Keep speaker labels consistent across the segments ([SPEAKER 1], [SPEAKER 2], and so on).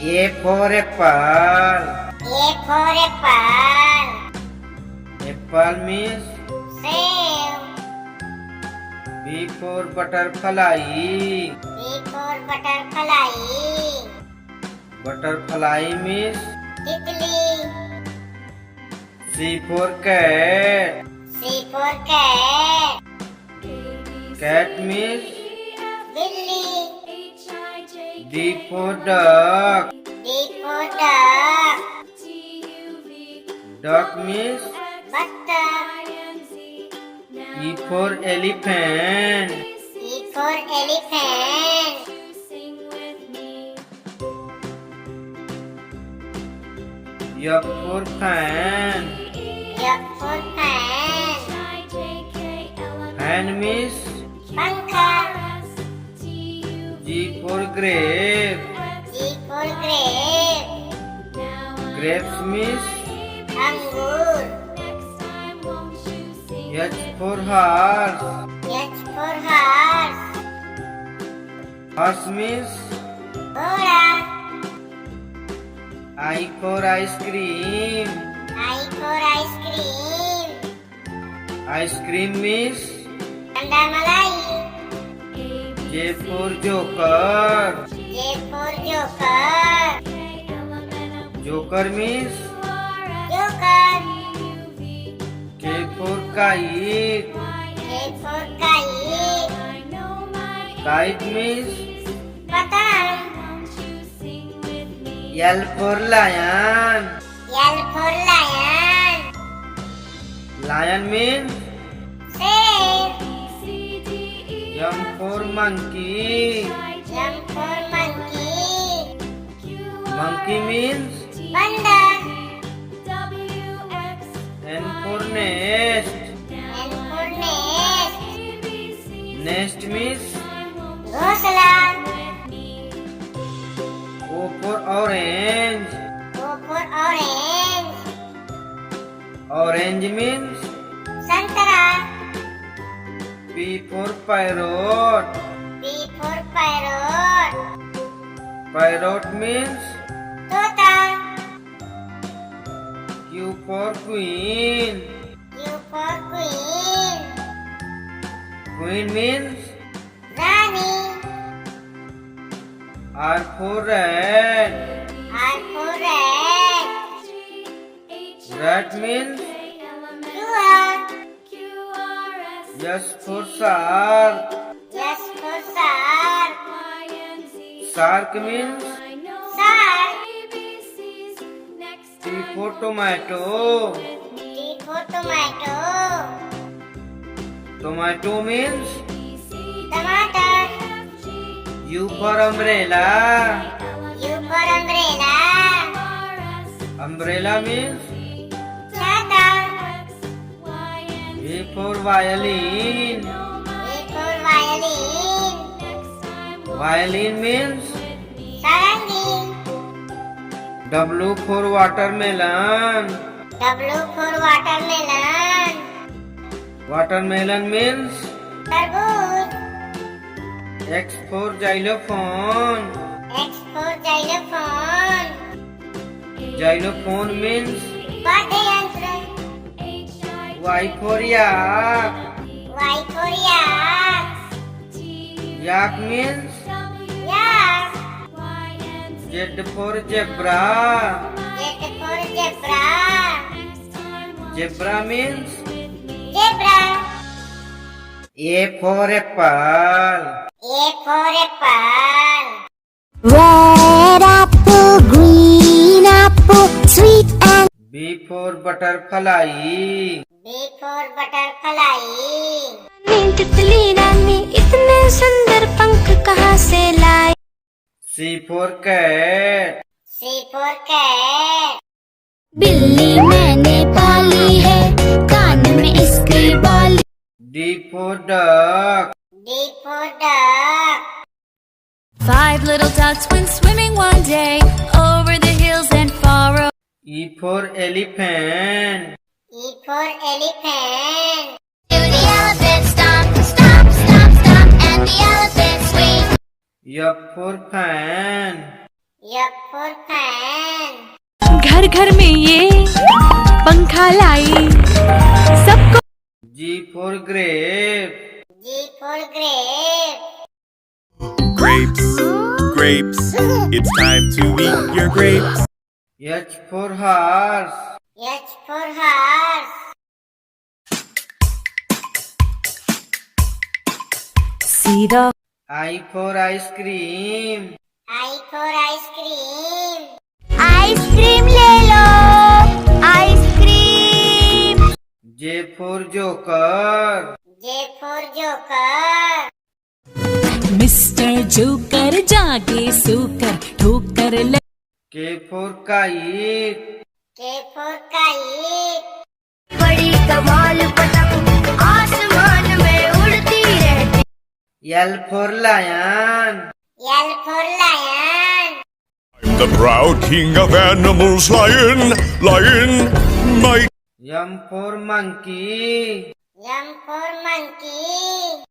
[SPEAKER 1] A for apple.
[SPEAKER 2] A for apple.
[SPEAKER 1] Apple means.
[SPEAKER 2] Save.
[SPEAKER 1] B for butterfly.
[SPEAKER 2] B for butterfly.
[SPEAKER 1] Butterfly means.
[SPEAKER 2] Tickly.
[SPEAKER 1] C for cat.
[SPEAKER 2] C for cat.
[SPEAKER 1] Cat means.
[SPEAKER 2] Billy.
[SPEAKER 1] D for duck.
[SPEAKER 2] D for duck.
[SPEAKER 1] Duck means.
[SPEAKER 2] Butterfly.
[SPEAKER 1] E for elephant.
[SPEAKER 2] E for elephant.
[SPEAKER 1] F for fan.
[SPEAKER 2] F for fan.
[SPEAKER 1] Fan means.
[SPEAKER 2] Pankha.
[SPEAKER 1] G for grape.
[SPEAKER 2] G for grape.
[SPEAKER 1] Grapes means.
[SPEAKER 2] Angur.
[SPEAKER 1] H for horse.
[SPEAKER 2] H for horse.
[SPEAKER 1] Horse means.
[SPEAKER 2] Ghoda.
[SPEAKER 1] I for ice cream.
[SPEAKER 2] I for ice cream.
[SPEAKER 1] Ice cream means.
[SPEAKER 2] Tanda malai.
[SPEAKER 1] J for joker.
[SPEAKER 2] J for joker.
[SPEAKER 1] Joker means.
[SPEAKER 2] Joker.
[SPEAKER 1] K for kite.
[SPEAKER 2] K for kite.
[SPEAKER 1] Kite means.
[SPEAKER 2] Patang.
[SPEAKER 1] L for lion.
[SPEAKER 2] L for lion.
[SPEAKER 1] Lion means.
[SPEAKER 2] Save.
[SPEAKER 1] M for monkey.
[SPEAKER 2] M for monkey.
[SPEAKER 1] Monkey means.
[SPEAKER 2] Panda.
[SPEAKER 1] N for nest.
[SPEAKER 2] N for nest.
[SPEAKER 1] Nest means.
[SPEAKER 2] Ghosla.
[SPEAKER 1] O for orange.
[SPEAKER 2] O for orange.
[SPEAKER 1] Orange means.
[SPEAKER 2] Santara.
[SPEAKER 1] P for parrot.
[SPEAKER 2] P for parrot.
[SPEAKER 1] Parrot means.
[SPEAKER 2] Tota.
[SPEAKER 1] Q for queen.
[SPEAKER 2] Q for queen.
[SPEAKER 1] Queen means.
[SPEAKER 2] Rani.
[SPEAKER 1] R for rat.
[SPEAKER 2] R for rat.
[SPEAKER 1] Rat means.
[SPEAKER 2] Dua.
[SPEAKER 1] S for shark.
[SPEAKER 2] S for shark.
[SPEAKER 1] Shark means.
[SPEAKER 2] Shark.
[SPEAKER 1] T for tomato.
[SPEAKER 2] T for tomato.
[SPEAKER 1] Tomato means.
[SPEAKER 2] Tomato.
[SPEAKER 1] U for umbrella.
[SPEAKER 2] U for umbrella.
[SPEAKER 1] Umbrella means.
[SPEAKER 2] Chata.
[SPEAKER 1] V for violin.
[SPEAKER 2] V for violin.
[SPEAKER 1] Violin means.
[SPEAKER 2] Sarangi.
[SPEAKER 1] W for watermelon.
[SPEAKER 2] W for watermelon.
[SPEAKER 1] Watermelon means.
[SPEAKER 2] Tarbooj.
[SPEAKER 1] X for xylophone.
[SPEAKER 2] X for xylophone.
[SPEAKER 1] Xylophone means.
[SPEAKER 2] Vadrayantra.
[SPEAKER 1] Y for yak.
[SPEAKER 2] Y for yak.
[SPEAKER 1] Yak means.
[SPEAKER 2] Yak.
[SPEAKER 1] Z for zebra.
[SPEAKER 2] Z for zebra.
[SPEAKER 1] Zebra means.
[SPEAKER 2] Zebra.
[SPEAKER 1] A for apple.
[SPEAKER 2] A for apple.
[SPEAKER 3] Red apple, green apple, sweet and
[SPEAKER 1] B for butterfly.
[SPEAKER 2] B for butterfly.
[SPEAKER 3] तितली रानी इतने सुंदर पंख कहाँ से लाई?
[SPEAKER 1] C for cat.
[SPEAKER 2] C for cat.
[SPEAKER 3] बिल्ली मैंने पाली है, कान में इसके बाली.
[SPEAKER 1] D for duck.
[SPEAKER 2] D for duck.
[SPEAKER 3] 5 little ducks went swimming one day over the hills and far away.
[SPEAKER 1] E for elephant.
[SPEAKER 2] E for elephant.
[SPEAKER 3] Do the elephant stomp, stomp, stomp, stomp, and the elephant swing.
[SPEAKER 1] F for fan.
[SPEAKER 2] F for fan.
[SPEAKER 3] घर घर में ये पंखा लाई सबको।
[SPEAKER 1] G for grape.
[SPEAKER 2] G for grape.
[SPEAKER 4] Grapes, grapes, it's time to eat your grapes.
[SPEAKER 1] H for horse.
[SPEAKER 2] H for horse.
[SPEAKER 3] सीधा
[SPEAKER 1] I for ice cream.
[SPEAKER 2] I for ice cream.
[SPEAKER 3] Ice cream ले लो ice cream.
[SPEAKER 1] J for joker.
[SPEAKER 2] J for joker.
[SPEAKER 3] Mister joker जागे सोकर ठोकर ले।
[SPEAKER 1] K for kite.
[SPEAKER 2] K for kite.
[SPEAKER 3] बड़ी कमाल पतंग आसमान में उड़ती रहती।
[SPEAKER 1] L for lion.
[SPEAKER 2] L for lion.
[SPEAKER 4] The proud king of animals, lion, lion, might.
[SPEAKER 1] M for monkey.
[SPEAKER 2] M for monkey.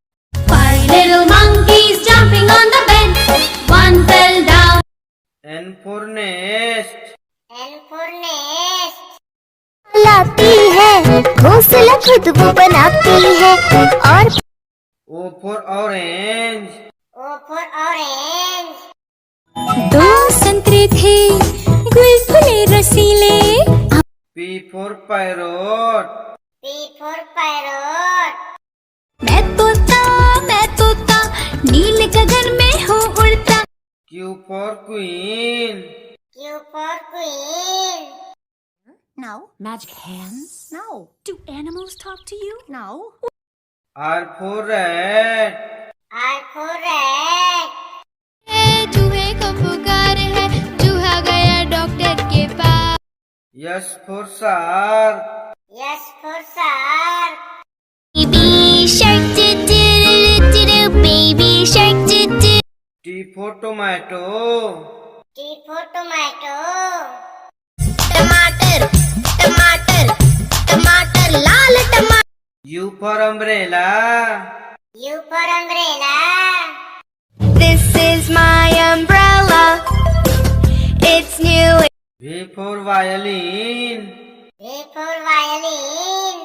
[SPEAKER 3] 5 little monkeys jumping on the bed. One fell down.
[SPEAKER 1] N for nest.
[SPEAKER 2] N for nest.
[SPEAKER 5] लाती है घोंसला खुद वो बनाती है और
[SPEAKER 1] O for orange.
[SPEAKER 2] O for orange.
[SPEAKER 3] 2 संतरे थे गुलगुले रसीले।
[SPEAKER 1] P for parrot.
[SPEAKER 2] P for parrot.
[SPEAKER 3] मैं तोता नीले गगन में हूँ उड़ता।
[SPEAKER 1] Q for queen.
[SPEAKER 2] Q for queen.
[SPEAKER 3] No. Magic hands? No. Do animals talk to you? No.
[SPEAKER 1] R for rat.
[SPEAKER 2] R for rat.
[SPEAKER 3] चूहे को पुकार है चूहा गया डॉक्टर के पास।
[SPEAKER 1] S for shark.
[SPEAKER 2] S for shark.
[SPEAKER 3] Baby shark do do do do do baby shark do do।
[SPEAKER 1] T for tomato.
[SPEAKER 2] T for tomato.
[SPEAKER 3] टमाटर टमाटर टमाटर लाल टमाटर।
[SPEAKER 1] U for umbrella.
[SPEAKER 2] U for umbrella.
[SPEAKER 3] This is my umbrella. It's new.
[SPEAKER 1] V for violin.
[SPEAKER 2] V for violin.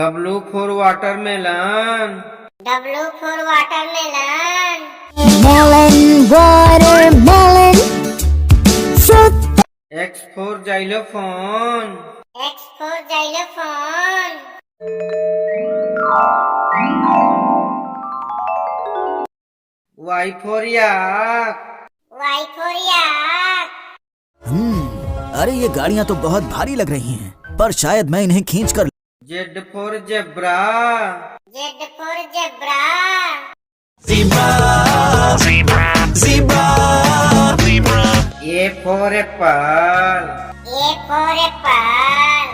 [SPEAKER 1] W for watermelon.
[SPEAKER 2] W for watermelon.
[SPEAKER 5] melon watermelon fruit
[SPEAKER 1] X for xylophone.
[SPEAKER 2] X for xylophone.
[SPEAKER 1] Y for yak.
[SPEAKER 2] Y for yak.
[SPEAKER 6] अरे ये गाड़ियाँ तो बहुत भारी लग रही हैं, पर शायद मैं इन्हें खींचकर।
[SPEAKER 1] Z for zebra.
[SPEAKER 2] Z for zebra.
[SPEAKER 1] A for apple.
[SPEAKER 2] A for apple.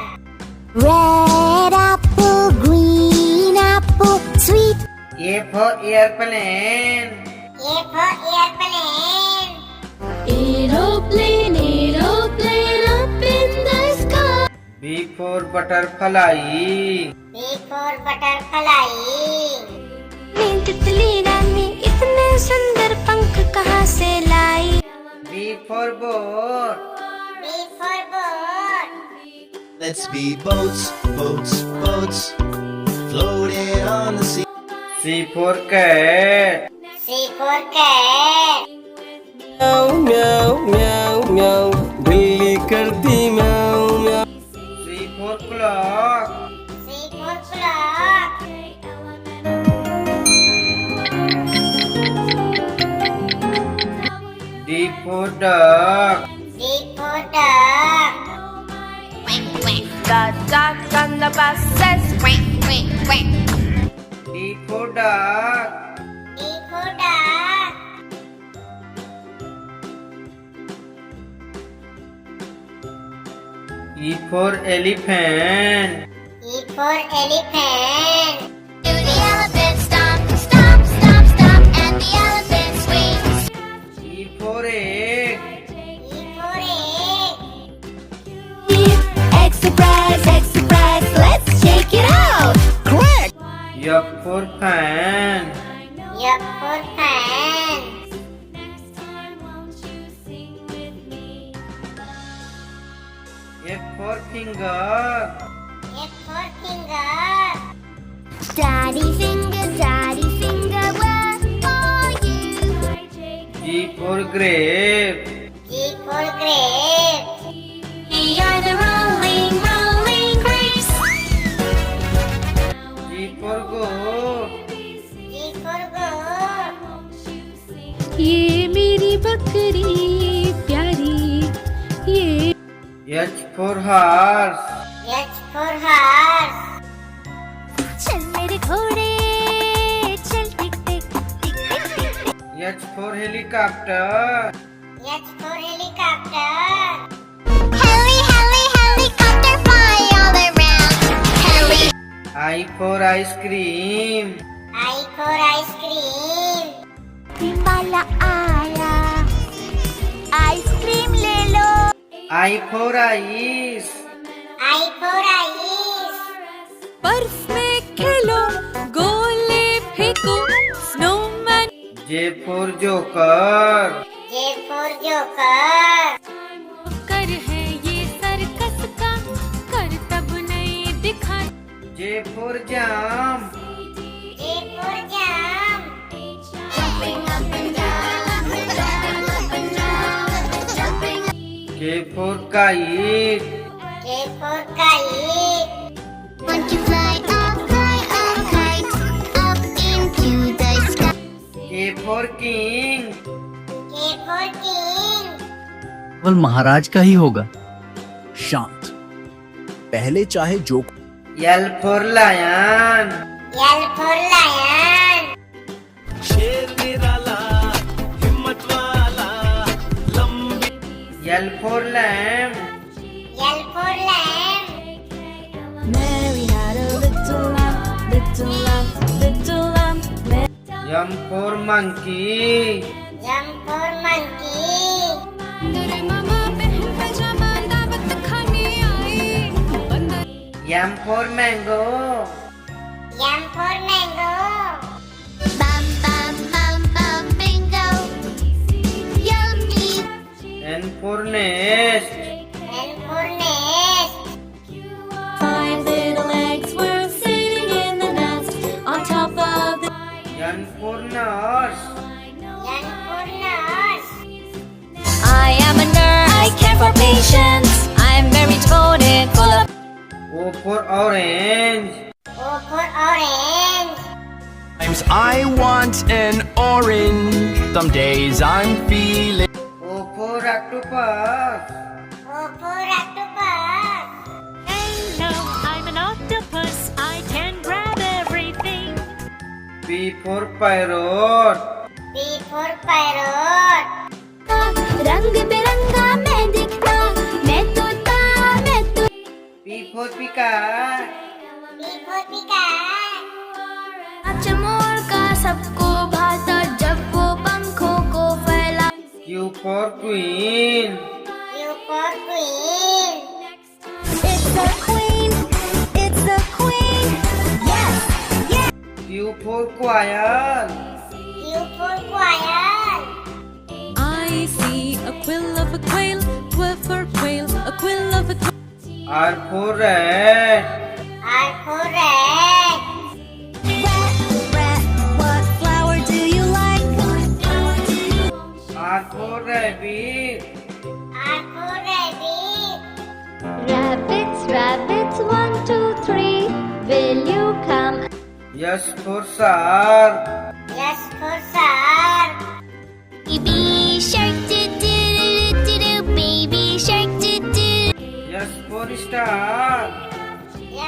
[SPEAKER 5] red apple green apple sweet
[SPEAKER 1] A for airplane.
[SPEAKER 2] A for airplane.
[SPEAKER 3] Aeroplane aeroplane up in the sky।
[SPEAKER 1] B for butterfly.
[SPEAKER 2] B for butterfly.
[SPEAKER 3] तितली रानी इतने सुंदर पंख कहाँ से लाई।
[SPEAKER 1] B for boat.
[SPEAKER 2] B for boat.
[SPEAKER 7] Let's be boats, boats, boats, floating on the sea.
[SPEAKER 1] C for cat.
[SPEAKER 2] C for cat.
[SPEAKER 7] म्याऊ म्याऊ म्याऊ म्याऊ बिल्ली करती म्याऊ म्याऊ।
[SPEAKER 1] C for clock.
[SPEAKER 2] C for clock.
[SPEAKER 1] D for duck.
[SPEAKER 2] D for duck.
[SPEAKER 3] The duck on the bus says quack quack quack।
[SPEAKER 1] D for duck.
[SPEAKER 2] D for duck.
[SPEAKER 1] E for elephant.
[SPEAKER 2] E for elephant.
[SPEAKER 3] Do the elephant stomp stomp stomp stomp and the elephant swings।
[SPEAKER 1] E for egg.
[SPEAKER 2] E for egg.
[SPEAKER 3] Egg surprise let's shake it out।
[SPEAKER 1] F for fan.
[SPEAKER 2] for fan.
[SPEAKER 1] F for finger.
[SPEAKER 2] F for finger.
[SPEAKER 5] Daddy finger, where are you?
[SPEAKER 1] G for grape.
[SPEAKER 2] G for grape.
[SPEAKER 3] We are the rolling, rolling grapes.
[SPEAKER 1] G for goat.
[SPEAKER 2] G for goat.
[SPEAKER 3] ये मेरी बकरी प्यारी ये
[SPEAKER 1] H for horse.
[SPEAKER 2] H for horse.
[SPEAKER 5] चल मेरे घोड़े चल टिक टिक टिक टिक टिक।
[SPEAKER 1] H for helicopter.
[SPEAKER 2] H for helicopter.
[SPEAKER 5] Helicopter fly all around.
[SPEAKER 1] I for ice cream.
[SPEAKER 2] I for ice cream.
[SPEAKER 5] वाला आया आइसक्रीम ले लो।
[SPEAKER 1] I for ice.
[SPEAKER 2] I for ice.
[SPEAKER 3] बर्फ में खेलो गोले फेंको snowman
[SPEAKER 1] J for joker.
[SPEAKER 2] J for joker.
[SPEAKER 3] कर है ये सर्कस का कर तब नहीं दिखा
[SPEAKER 1] J for jump.
[SPEAKER 2] J for jump.
[SPEAKER 1] K for kite.
[SPEAKER 2] K for kite.
[SPEAKER 5] Want to fly up kite up into the sky.
[SPEAKER 1] K for king.
[SPEAKER 2] K for king.
[SPEAKER 8] केवल महाराज का ही होगा। शांत।
[SPEAKER 6] पहले चाहे जो
[SPEAKER 1] L for lion.
[SPEAKER 2] L for lion.
[SPEAKER 1] L for lamb.
[SPEAKER 2] L for lamb.
[SPEAKER 3] Mary had a little lamb, little lamb, little lamb.
[SPEAKER 1] M for monkey.
[SPEAKER 2] Jump for monkey.
[SPEAKER 3] मेरे मामा बहन पैजामा दावत खाने आई बंदर
[SPEAKER 1] M for mango.
[SPEAKER 2] M for mango.
[SPEAKER 5] Bum bum bum bum bingo. Yummy.
[SPEAKER 1] N for nest.
[SPEAKER 2] N for nest.
[SPEAKER 3] 5 little eggs were sitting in the nest on top of the
[SPEAKER 1] N for nurse.
[SPEAKER 2] N for nurse.
[SPEAKER 3] I am a nurse. I care for patients. I'm very devoted, full of
[SPEAKER 1] O for orange.
[SPEAKER 2] O for orange.
[SPEAKER 9] Sometimes I want an orange. Some days I'm feeling.
[SPEAKER 1] O for octopus.
[SPEAKER 2] O for octopus.
[SPEAKER 3] Hello, I'm an octopus. I can grab everything.
[SPEAKER 1] P for parrot.
[SPEAKER 2] P for parrot.
[SPEAKER 5] रंग बिरंगा मैं दिखता मैं तोता मैं तो
[SPEAKER 1] P for peacock.
[SPEAKER 2] P for peacock.
[SPEAKER 5] चमोर का सबको भाता जब वो पंखों को फैला।
[SPEAKER 1] Q for queen.
[SPEAKER 2] Q for queen.
[SPEAKER 5] It's the queen, it's the queen. Yes, yes.
[SPEAKER 1] Q for quail.
[SPEAKER 2] Q for quail.
[SPEAKER 3] I see a quill of a quail, quill for quail, a quill of a quail.
[SPEAKER 1] R for rat.
[SPEAKER 2] R for rat.
[SPEAKER 5] Rat, what flower do you like?
[SPEAKER 1] R for rabbit.
[SPEAKER 2] R for rabbit.
[SPEAKER 5] Rabbits, rabbits, 1, 2, 3. Will you come?
[SPEAKER 1] S for shark.
[SPEAKER 2] S for shark.
[SPEAKER 5] Baby shark, do do do do do. Baby shark, do do.
[SPEAKER 1] S for star.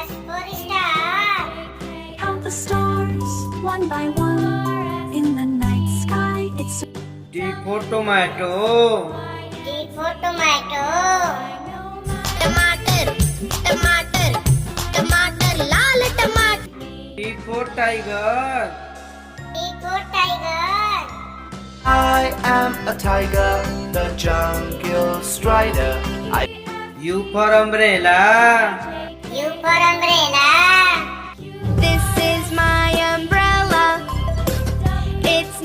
[SPEAKER 2] S for star.
[SPEAKER 3] Count the stars one by one in the night sky. It's
[SPEAKER 1] T for tomato.
[SPEAKER 2] T for tomato.
[SPEAKER 5] टमाटर टमाटर टमाटर लाल टमाटर।
[SPEAKER 1] T for tiger.
[SPEAKER 2] T for tiger.
[SPEAKER 7] I am a tiger, the jungle strider.
[SPEAKER 1] U for umbrella.
[SPEAKER 2] U for umbrella.
[SPEAKER 5] This is my umbrella. It's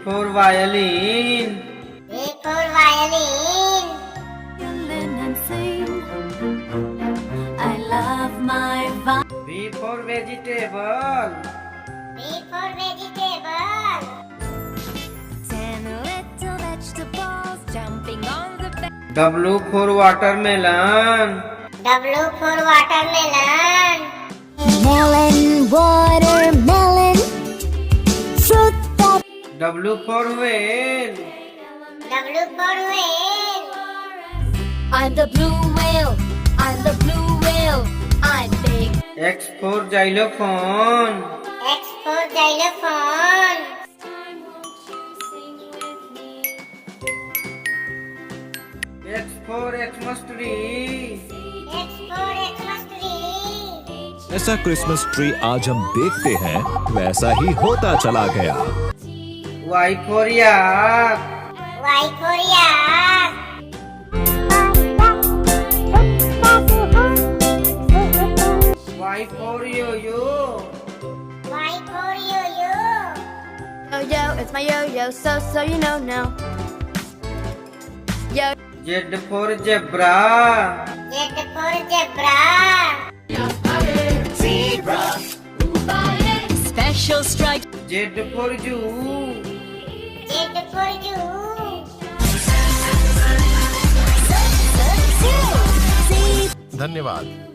[SPEAKER 1] for violin.
[SPEAKER 2] V for violin.
[SPEAKER 3] And sing. I love my
[SPEAKER 1] V for vegetable.
[SPEAKER 2] V for vegetable.
[SPEAKER 3] 10 little vegetables jumping on the bed.
[SPEAKER 1] W for watermelon.
[SPEAKER 2] W for watermelon.
[SPEAKER 5] Melon, watermelon, fruit that
[SPEAKER 1] W for whale.
[SPEAKER 2] W for whale.
[SPEAKER 3] I'm the blue whale. I'm the blue whale. I'm big.
[SPEAKER 1] X for xylophone.
[SPEAKER 2] X for xylophone.
[SPEAKER 1] X for Xmas tree.
[SPEAKER 2] X for Xmas tree.
[SPEAKER 10] ऐसा Christmas tree आज हम देखते हैं वैसा ही होता चला गया।
[SPEAKER 1] Y for yak.
[SPEAKER 2] Y for yak.
[SPEAKER 1] Y for yo-yo.
[SPEAKER 2] Y for yo-yo.
[SPEAKER 3] Yo-yo, it's my yo-yo, so you know now. Yo.
[SPEAKER 1] Z for zebra.
[SPEAKER 2] Z for zebra.
[SPEAKER 3] Special strike.
[SPEAKER 1] Z for zoo.
[SPEAKER 2] Z for zoo.
[SPEAKER 11] धन्यवाद।